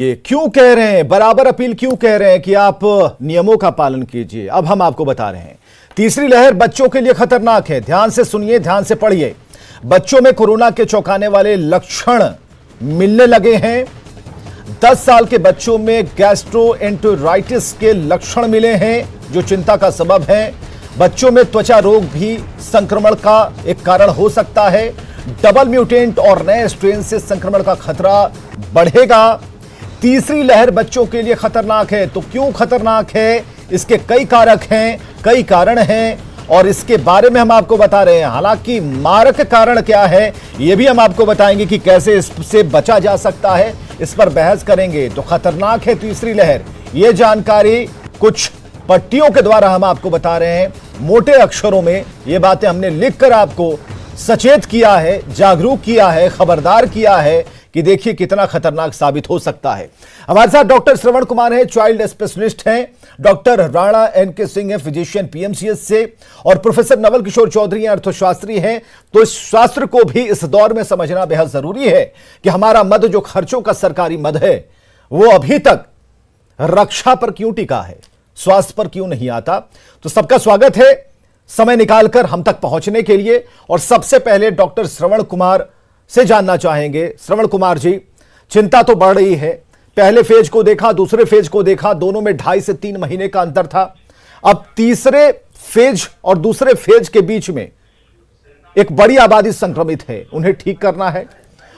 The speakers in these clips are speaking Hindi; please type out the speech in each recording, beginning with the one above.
ये क्यों कह रहे हैं, बराबर अपील क्यों कह रहे हैं कि आप नियमों का पालन कीजिए। अब हम आपको बता रहे हैं, तीसरी लहर बच्चों के लिए खतरनाक है। ध्यान से सुनिए, ध्यान से पढ़िए। बच्चों में कोरोना के चौंकाने वाले लक्षण मिलने लगे हैं। 10 साल के बच्चों में गैस्ट्रोएंटेराइटिस के लक्षण मिले हैं जो चिंता का सबब है। बच्चों में त्वचा रोग भी संक्रमण का एक कारण हो सकता है। डबल म्यूटेंट और नए स्ट्रेन से संक्रमण का खतरा बढ़ेगा। तीसरी लहर बच्चों के लिए खतरनाक है। तो क्यों खतरनाक है, इसके कई कारक हैं, कई कारण हैं और इसके बारे में हम आपको बता रहे हैं। हालांकि मारक कारण क्या है यह भी हम आपको बताएंगे कि कैसे इससे बचा जा सकता है, इस पर बहस करेंगे। तो खतरनाक है तीसरी लहर, यह जानकारी कुछ पट्टियों के द्वारा हम आपको बता रहे हैं। मोटे अक्षरों में ये बातें हमने लिखकर आपको सचेत किया है, जागरूक किया है, खबरदार किया है कि देखिए कितना खतरनाक साबित हो सकता है। हमारे साथ डॉक्टर श्रवण कुमार हैं, चाइल्ड स्पेशलिस्ट हैं। Doctor Rana N K. सिंह है, फिजिशियन पीएमसीएच से, और प्रोफेसर नवल किशोर चौधरी हैं, अर्थशास्त्री हैं। तो इस शास्त्र को भी इस दौर में समझना बेहद जरूरी है कि हमारा मद जो खर्चों का सरकारी मद है वो अभी तक रक्षा पर क्यों टिका है, स्वास्थ्य पर क्यों नहीं आता। तो सबका स्वागत है समय निकालकर हम तक पहुंचने के लिए। और सबसे पहले डॉक्टर श्रवण कुमार से जानना चाहेंगे। श्रवण कुमार जी, चिंता तो बढ़ रही है। पहले फेज को देखा, दूसरे फेज को देखा, दोनों में 2.5 से 3 महीने का अंतर था। अब तीसरे फेज और दूसरे फेज के बीच में एक बड़ी आबादी संक्रमित है, उन्हें ठीक करना है।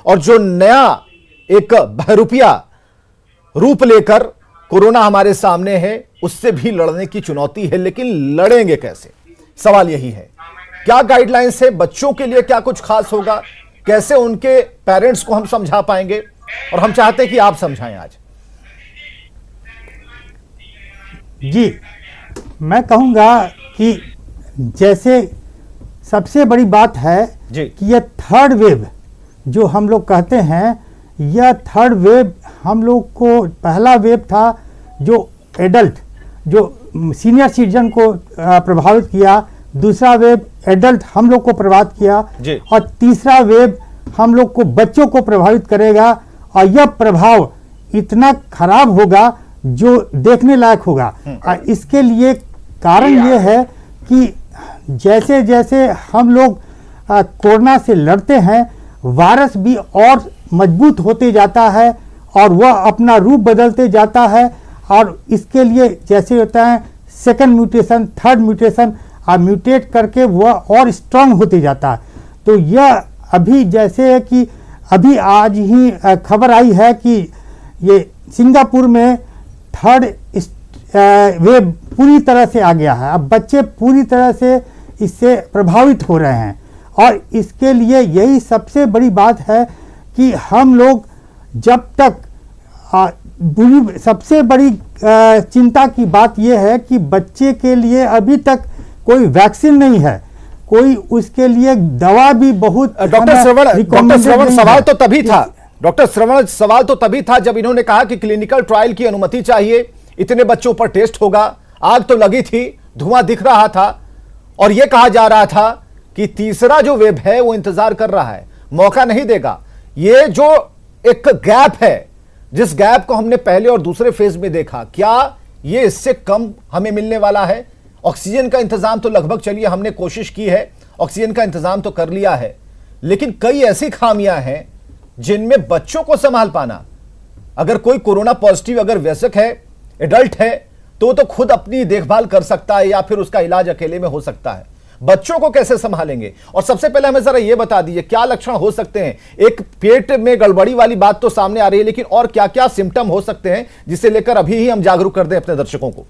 और जो नया एक बहरूपिया रूप लेकर कोरोना हमारे सामने है, उससे भी लड़ने की चुनौती है। लेकिन लड़ेंगे कैसे, सवाल यही है। क्या गाइडलाइंस है बच्चों के लिए, क्या कुछ खास होगा, कैसे उनके पेरेंट्स को हम समझा पाएंगे, और हम चाहते हैं कि आप समझाएं आज। जी, मैं कहूंगा कि जैसे सबसे बड़ी बात है कि यह थर्ड वेव जो हम लोग कहते हैं, यह थर्ड वेव हम लोग को, पहला वेव था जो एडल्ट, जो सीनियर सिटीजन को प्रभावित किया, दूसरा वेव एडल्ट हम लोग को प्रभावित किया, और तीसरा वेव हम लोग को बच्चों को प्रभावित करेगा। और यह प्रभाव इतना खराब होगा जो देखने लायक होगा। और इसके लिए कारण यह है कि जैसे जैसे हम लोग कोरोना से लड़ते हैं, वायरस भी और मजबूत होते जाता है और वह अपना रूप बदलते जाता है। और इसके लिए जैसे होता है second mutation, third mutation, mutate करके वह और स्ट्रांग होते जाता है। तो यह अभी जैसे है कि अभी आज ही खबर आई है कि ये सिंगापुर में थर्ड वेव पूरी तरह से आ गया है। अब बच्चे पूरी तरह से इससे प्रभावित हो रहे हैं। और इसके लिए यही सबसे बड़ी बात है कि हम लोग जब तक सबसे बड़ी चिंता की बात यह है कि बच्चे के लिए अभी तक कोई वैक्सीन नहीं है, कोई उसके लिए दवा भी बहुत। डॉक्टर श्रवण सवाल तो तभी था, डॉक्टर श्रवण सवाल तो तभी था जब इन्होंने कहा कि क्लिनिकल ट्रायल की अनुमति चाहिए, इतने बच्चों पर टेस्ट होगा। आग तो लगी थी, धुआं दिख रहा था, और यह कहा जा रहा था कि तीसरा जो वेव है वो इंतजार कर रहा है, मौका नहीं देगा। ये जो एक गैप है, जिस गैप को हमने पहले और दूसरे फेज में देखा, क्या ये इससे कम हमें मिलने वाला है? ऑक्सीजन का इंतजाम तो लगभग, चलिए हमने कोशिश की है, ऑक्सीजन का इंतजाम तो कर लिया है, लेकिन कई ऐसी खामियां हैं जिनमें बच्चों को संभाल पाना, अगर कोई कोरोना पॉजिटिव अगर वयस्क है, एडल्ट है, तो खुद अपनी देखभाल कर सकता है या फिर उसका इलाज अकेले में हो सकता है। बच्चों को कैसे संभालेंगे? और सबसे पहले हमें जरा यह बता दीजिए क्या लक्षण हो सकते हैं। एक पेट में गड़बड़ी वाली बात तो सामने आ रही है, लेकिन और क्या क्या सिम्टम हो सकते हैं जिसे लेकर अभी ही हम जागरूक कर दें अपने दर्शकों को।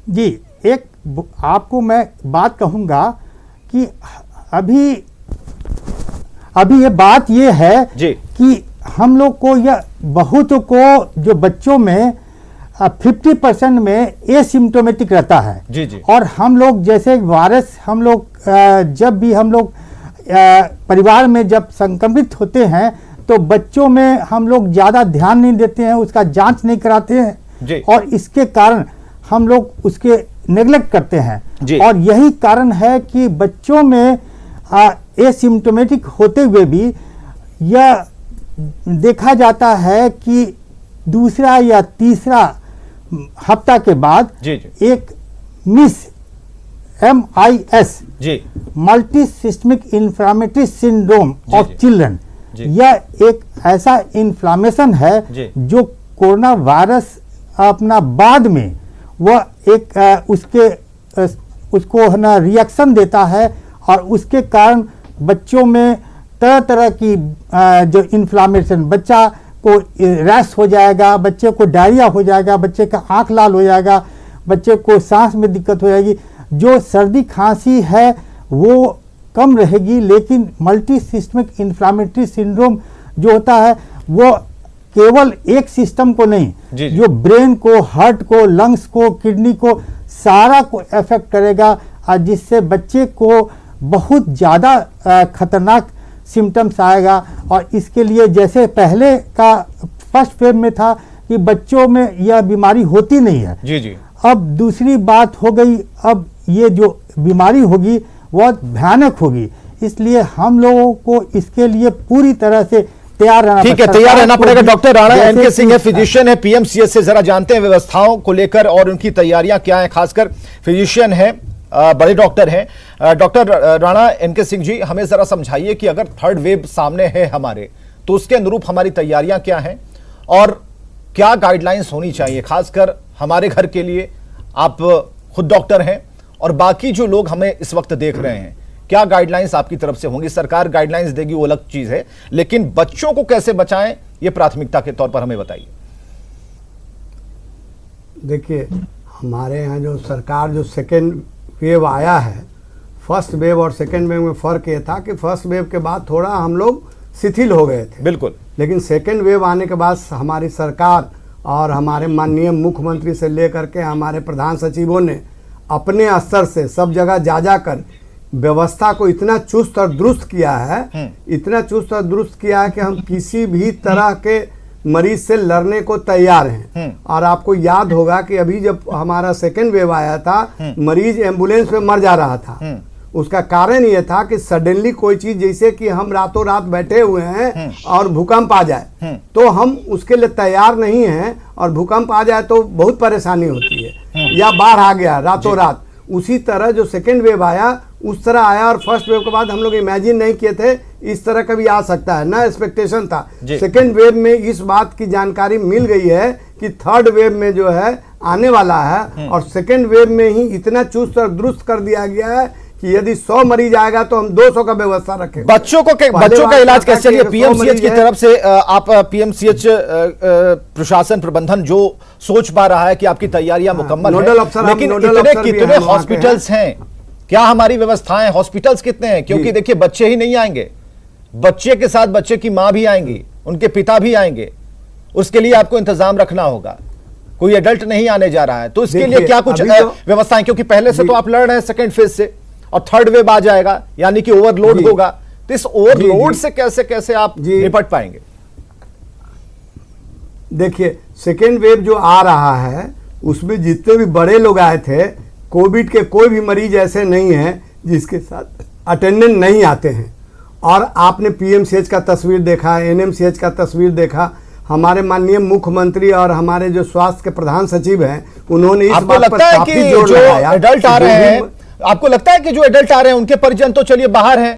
जी, एक आपको मैं बात कहूंगा कि अभी ये बात ये है कि हम लोग को यह बहुत को जो बच्चों में 50% में एसिम्प्टोमेटिक रहता है। जी। और हम लोग जैसे वायरस, हम लोग जब भी हम लोग परिवार में जब संक्रमित होते हैं तो बच्चों में हम लोग ज़्यादा ध्यान नहीं देते हैं, उसका जांच नहीं कराते हैं, और इसके कारण हम लोग उसके नेग्लेक्ट करते हैं। और यही कारण है कि बच्चों में एसिम्प्टोमेटिक होते हुए भी यह देखा जाता है कि दूसरा या तीसरा हफ्ता के बाद जी जी एक MIS जी multi systemic inflammatory syndrome of जी। चिल्ड्रन, जी। यह एक ऐसा इन्फ्लामेशन है जी। जो कोरोना वायरस अपना बाद में वह एक उसको है ना रिएक्शन देता है और उसके कारण बच्चों में तरह तरह की जो इन्फ्लामेशन, बच्चा को रैश हो जाएगा, बच्चे को डायरिया हो जाएगा, बच्चे का आंख लाल हो जाएगा, बच्चे को सांस में दिक्कत हो जाएगी। जो सर्दी खांसी है वो कम रहेगी, लेकिन मल्टी सिस्टमिक इन्फ्लामेटरी सिंड्रोम जो होता है वो केवल एक सिस्टम को नहीं, जी। जो ब्रेन को, हार्ट को, लंग्स को, किडनी को, सारा को इफेक्ट करेगा और जिससे बच्चे को बहुत ज़्यादा खतरनाक सिम्टम्स आएगा। और इसके लिए जैसे पहले का फर्स्ट फेज में था कि बच्चों में यह बीमारी होती नहीं है, जी जी अब दूसरी बात हो गई, अब ये जो बीमारी होगी बहुत भयानक होगी, इसलिए हम लोगों को इसके लिए पूरी तरह से तैयार रहना ठीक है, पड़ेगा। तैयार रहना पड़ेगा। डॉक्टर राणा जैसे एनके सिंह है, कि- फिजिशियन है, पीएमसीएच से, जरा जानते हैं व्यवस्थाओं को लेकर और उनकी तैयारियां क्या हैं, खासकर फिजिशियन है, बड़े डॉक्टर हैं। डॉक्टर राणा एनके सिंह जी, हमें जरा समझाइए कि अगर थर्ड वेव सामने है हमारे, तो उसके अनुरूप हमारी तैयारियां क्या हैं और क्या गाइडलाइंस होनी चाहिए, खासकर हमारे घर के लिए। आप खुद डॉक्टर हैं और बाकी जो लोग हमें इस वक्त देख रहे हैं, क्या गाइडलाइंस आपकी तरफ से होंगी? सरकार गाइडलाइंस देगी वो अलग चीज है, लेकिन बच्चों को कैसे बचाएं, ये प्राथमिकता के तौर पर हमें बताइए। देखिए, हमारे यहाँ जो सरकार जो सेकेंड वेव आया है, फर्स्ट वेव और सेकेंड वेव में फ़र्क ये था कि फर्स्ट वेव के बाद थोड़ा हम लोग शिथिल हो गए थे, बिल्कुल, लेकिन सेकेंड वेव आने के बाद हमारी सरकार और हमारे माननीय मुख्यमंत्री से लेकर के हमारे प्रधान सचिवों ने अपने स्तर से सब जगह जा जाकर व्यवस्था को इतना चुस्त और दुरुस्त किया है, इतना चुस्त और दुरुस्त किया है कि हम किसी भी तरह के मरीज से लड़ने को तैयार हैं। और आपको याद होगा कि अभी जब हमारा सेकेंड वेव आया था, मरीज एम्बुलेंस में मर जा रहा था। उसका कारण ये था कि सडनली कोई चीज, जैसे कि हम रातों रात बैठे हुए हैं और भूकंप आ जाए, तो हम उसके लिए तैयार नहीं हैं, और भूकंप आ जाए तो बहुत परेशानी होती है, या बाढ़ आ गया रातों रात। उसी तरह जो सेकेंड वेव आया उस तरह आया, और फर्स्ट वेव के बाद हम लोग इमेजिन नहीं किए थे इस तरह का भी आ सकता है, ना एक्सपेक्टेशन था। सेकेंड वेव में इस बात की जानकारी मिल गई है कि थर्ड वेव में जो है आने वाला है, और सेकेंड वेव में ही इतना चुस्त और दुरुस्त कर दिया गया है कि यदि 100 मरीज आएगा तो हम 200 का व्यवस्था रखें। बच्चों का इलाज कैसे चलिए? पीएमसीएच की तरफ से आप पीएमसीएच प्रशासन प्रबंधन जो सोच पा रहा है कि आपकी तैयारियां मुकम्मल हैं, नोडल अफसर, लेकिन कितने हॉस्पिटल्स हैं, क्या हमारी व्यवस्थाएं, हॉस्पिटल्स कितने हैं? क्योंकि देखिए, बच्चे ही नहीं आएंगे, बच्चे के साथ बच्चे की मां भी आएंगी, उनके पिता भी आएंगे, उसके लिए आपको इंतजाम रखना होगा। कोई एडल्ट नहीं आने जा रहा है, तो इसके लिए क्या कुछ व्यवस्थाएं? क्योंकि पहले से तो आप लड़ रहे हैं सेकेंड फेज से, और थर्ड वेव आ जाएगा, यानी कि ओवरलोड होगा, तो इस ओवरलोड से कैसे कैसे आप निपट पाएंगे? देखिए, सेकेंड वेव जो आ रहा है उसमें जितने भी बड़े लोग आए थे, कोविड के कोई भी मरीज ऐसे नहीं है जिसके साथ अटेंडेंट नहीं आते हैं। और आपने पीएमसीएच का तस्वीर देखा, एनएमसीएच का तस्वीर देखा, हमारे माननीय मुख्यमंत्री और हमारे जो स्वास्थ्य के प्रधान सचिव हैं, उन्होंने इस बात पर काफी जोर लगाया। एडल्ट आ रहे हैं, आपको लगता है कि जो एडल्ट आ रहे हैं उनके परिजन तो चलिए बाहर हैं,